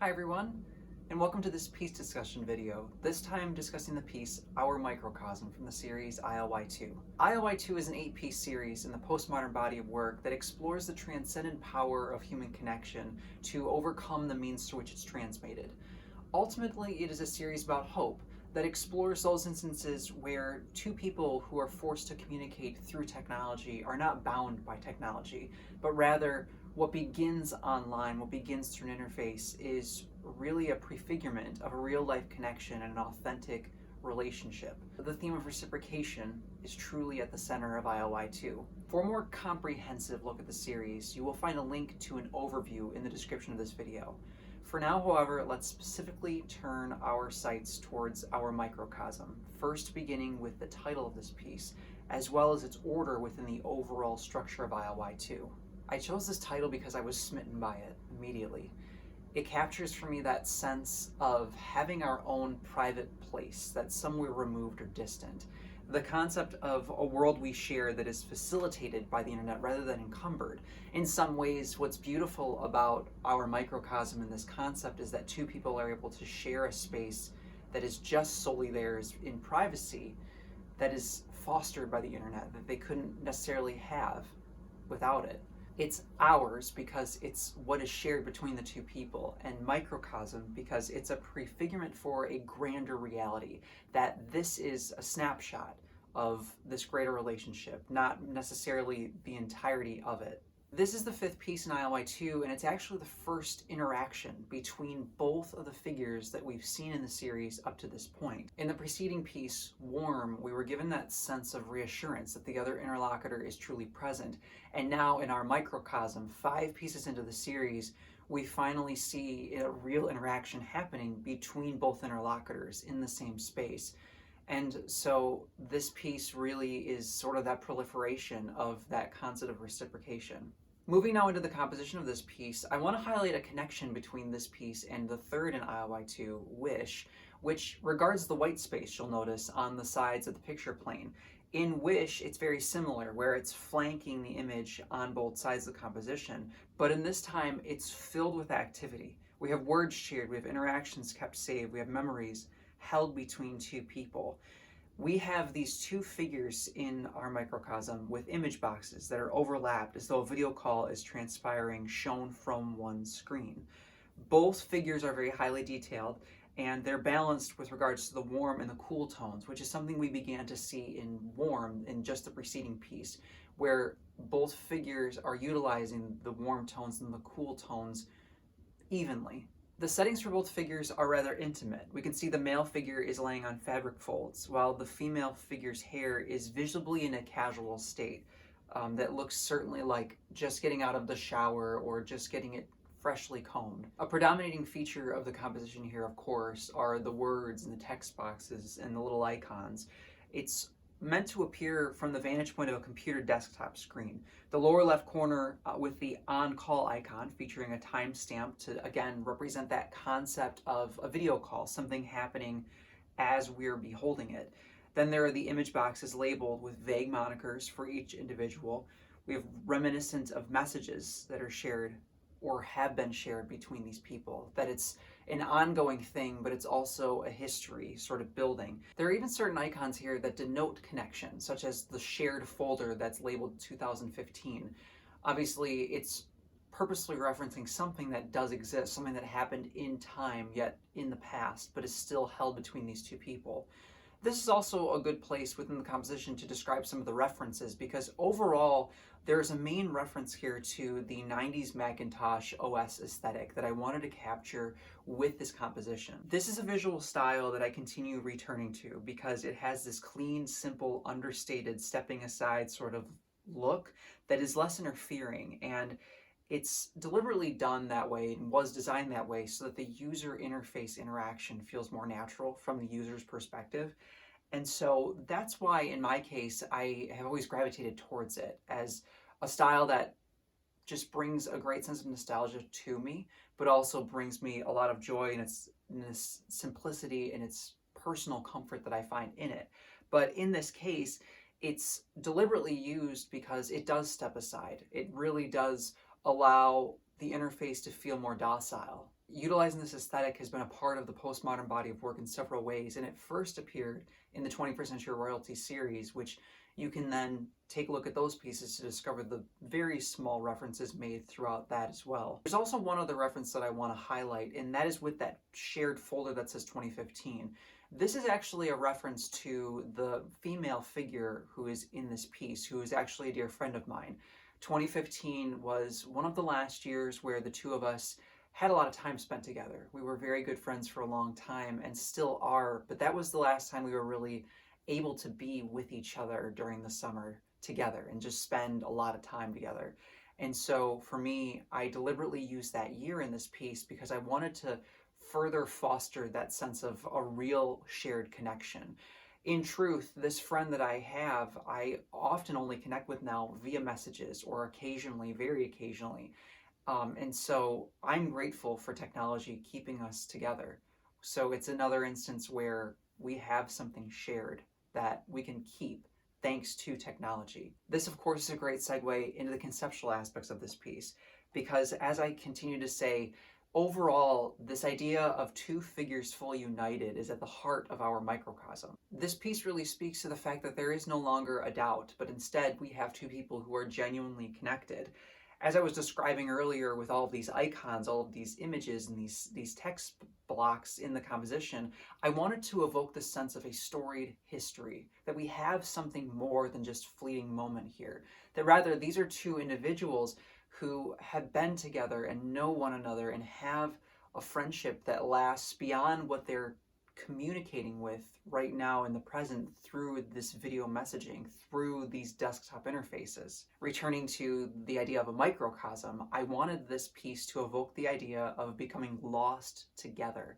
Hi everyone, and welcome to this piece discussion video, this time discussing the piece Our Microcosm from the series ILY2. ILY2 is an 8-piece series in the postmodern body of work that explores the transcendent power of human connection to overcome the means to which it's transmitted. Ultimately, it is a series about hope that explores those instances where two people who are forced to communicate through technology are not bound by technology, but rather what begins online, what begins through an interface, is really a prefigurement of a real-life connection and an authentic relationship. The theme of reciprocation is truly at the center of ILY2. For a more comprehensive look at the series, you will find a link to an overview in the description of this video. For now, however, let's specifically turn our sights towards Our Microcosm, first beginning with the title of this piece, as well as its order within the overall structure of ILY2. I chose this title because I was smitten by it immediately. It captures for me that sense of having our own private place that's somewhere removed or distant. The concept of a world we share that is facilitated by the internet rather than encumbered. In some ways, what's beautiful about Our Microcosm in this concept is that two people are able to share a space that is just solely theirs in privacy, that is fostered by the internet, that they couldn't necessarily have without it. It's ours because it's what is shared between the two people, and microcosm because it's a prefigurement for a grander reality, that this is a snapshot of this greater relationship, not necessarily the entirety of it. This is the fifth piece in ILY2, and it's actually the first interaction between both of the figures that we've seen in the series up to this point. In the preceding piece, Warm, we were given that sense of reassurance that the other interlocutor is truly present. And now in Our Microcosm, 5 pieces into the series, we finally see a real interaction happening between both interlocutors in the same space. And so this piece really is sort of that proliferation of that concept of reciprocation. Moving now into the composition of this piece, I want to highlight a connection between this piece and the third in ILY2, Wish, which regards the white space you'll notice on the sides of the picture plane. In Wish, it's very similar, where it's flanking the image on both sides of the composition, but in this time, it's filled with activity. We have words shared, we have interactions kept saved, we have memories held between two people. We have these two figures in Our Microcosm with image boxes that are overlapped as though a video call is transpiring shown from one screen. Both figures are very highly detailed, and they're balanced with regards to the warm and the cool tones, which is something we began to see in Warm in just the preceding piece, where both figures are utilizing the warm tones and the cool tones evenly. The settings for both figures are rather intimate. We can see the male figure is laying on fabric folds, while the female figure's hair is visibly in a casual state that looks certainly like just getting out of the shower or just getting it freshly combed. A predominating feature of the composition here, of course, are the words and the text boxes and the little icons. It's meant to appear from the vantage point of a computer desktop screen. The lower left corner with the on-call icon featuring a timestamp to, again, represent that concept of a video call, something happening as we're beholding it. Then there are the image boxes labeled with vague monikers for each individual. We have reminiscent of messages that are shared or have been shared between these people, that it's an ongoing thing, but it's also a history sort of building. There are even certain icons here that denote connection, such as the shared folder that's labeled 2015. Obviously, it's purposely referencing something that does exist, something that happened in time, yet in the past, but is still held between these two people. This is also a good place within the composition to describe some of the references, because overall, there's a main reference here to the 90s Macintosh OS aesthetic that I wanted to capture with this composition. This is a visual style that I continue returning to because it has this clean, simple, understated, stepping aside sort of look that is less interfering, and it's deliberately done that way and was designed that way so that the user interface interaction feels more natural from the user's perspective. And so that's why, in my case, I have always gravitated towards it as a style that just brings a great sense of nostalgia to me, but also brings me a lot of joy in its simplicity and its personal comfort that I find in it. But in this case, it's deliberately used because it does step aside. It really does allow the interface to feel more docile. Utilizing this aesthetic has been a part of the postmodern body of work in several ways, and it first appeared in the 21st Century Royalty series, which you can then take a look at those pieces to discover the very small references made throughout that as well. There's also one other reference that I want to highlight, and that is with that shared folder that says 2015. This is actually a reference to the female figure who is in this piece, who is actually a dear friend of mine. 2015 was one of the last years where the two of us had a lot of time spent together. We were very good friends for a long time and still are, but that was the last time we were really able to be with each other during the summer together and just spend a lot of time together. And so for me, I deliberately used that year in this piece because I wanted to further foster that sense of a real shared connection. In truth, this friend that I have, I often only connect with now via messages or occasionally, very occasionally. And so I'm grateful for technology keeping us together. So it's another instance where we have something shared that we can keep thanks to technology. This, of course, is a great segue into the conceptual aspects of this piece, because as I continue to say, overall, this idea of two figures fully united is at the heart of our microcosm. This piece really speaks to the fact that there is no longer a doubt, but instead we have two people who are genuinely connected. As I was describing earlier with all of these icons, all of these images and these text blocks in the composition, I wanted to evoke the sense of a storied history, that we have something more than just fleeting moment here, that rather these are two individuals who have been together and know one another and have a friendship that lasts beyond what they're communicating with right now in the present through this video messaging, through these desktop interfaces. Returning to the idea of a microcosm, I wanted this piece to evoke the idea of becoming lost together.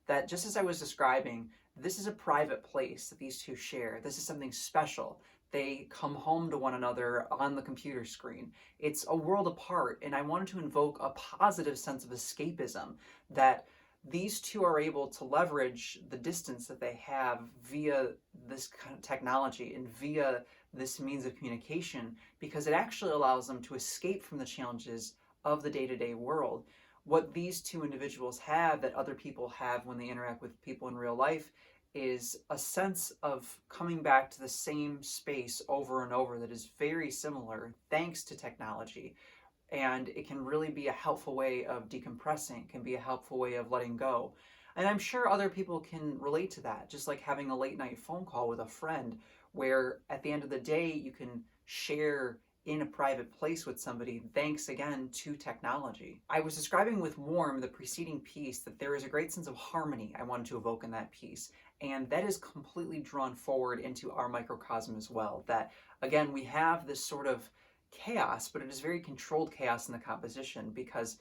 That just as I was describing, this is a private place that these two share. This is something special. They come home to one another on the computer screen. It's a world apart, and I wanted to invoke a positive sense of escapism, that these two are able to leverage the distance that they have via this kind of technology and via this means of communication, because it actually allows them to escape from the challenges of the day-to-day world. What these two individuals have that other people have when they interact with people in real life is a sense of coming back to the same space over and over that is very similar thanks to technology. And it can really be a helpful way of decompressing, can be a helpful way of letting go. And I'm sure other people can relate to that, just like having a late night phone call with a friend where at the end of the day you can share in a private place with somebody thanks again to technology. I was describing with Warm, the preceding piece, that there is a great sense of harmony I wanted to evoke in that piece, and that is completely drawn forward into our microcosm as well. That again, we have this sort of chaos, but it is very controlled chaos in the composition, because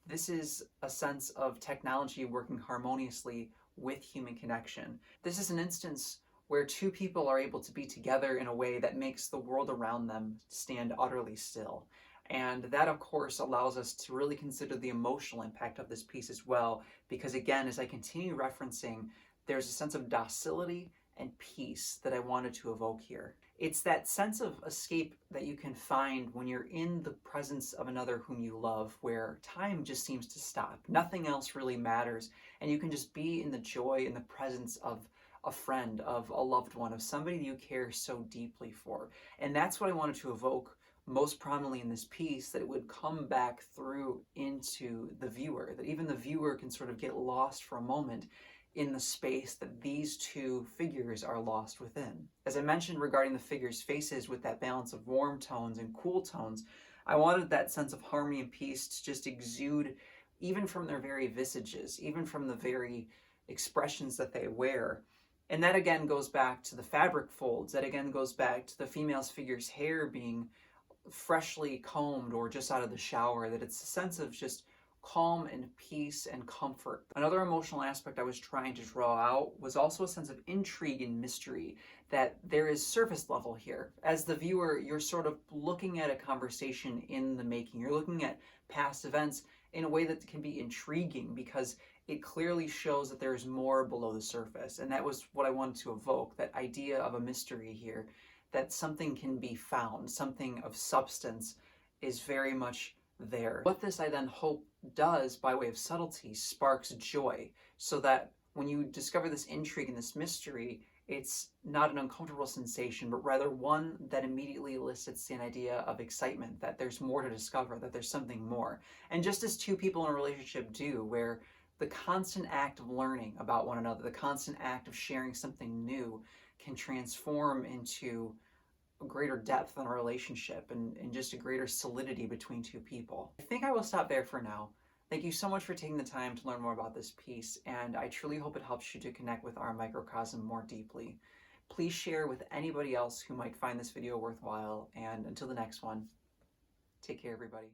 this is a sense of technology working harmoniously with human connection. This is an instance where two people are able to be together in a way that makes the world around them stand utterly still. And that, of course, allows us to really consider the emotional impact of this piece as well, because again, as I continue referencing, there's a sense of docility and peace that I wanted to evoke here. It's that sense of escape that you can find when you're in the presence of another whom you love, where time just seems to stop. Nothing else really matters, and you can just be in the joy and the presence of a friend, of a loved one, of somebody you care so deeply for. And that's what I wanted to evoke most prominently in this piece, that it would come back through into the viewer, that even the viewer can sort of get lost for a moment in the space that these two figures are lost within. As I mentioned regarding the figures' faces with that balance of warm tones and cool tones, I wanted that sense of harmony and peace to just exude even from their very visages, even from the very expressions that they wear. And that again goes back to the fabric folds, that again goes back to the female figure's hair being freshly combed or just out of the shower, that it's a sense of just calm and peace and comfort. Another emotional aspect I was trying to draw out was also a sense of intrigue and mystery, that there is surface level here. As the viewer, you're sort of looking at a conversation in the making. You're looking at past events in a way that can be intriguing, because it clearly shows that there's more below the surface. And that was what I wanted to evoke, that idea of a mystery here, that something can be found, something of substance is very much there. What this I then hope does, by way of subtlety, sparks joy, so that when you discover this intrigue and this mystery, it's not an uncomfortable sensation, but rather one that immediately elicits an idea of excitement, that there's more to discover, that there's something more. And just as two people in a relationship do, where the constant act of learning about one another, the constant act of sharing something new can transform into a greater depth in a relationship and just a greater solidity between two people. I think I will stop there for now. Thank you so much for taking the time to learn more about this piece, and I truly hope it helps you to connect with our microcosm more deeply. Please share with anybody else who might find this video worthwhile, and until the next one, take care, everybody.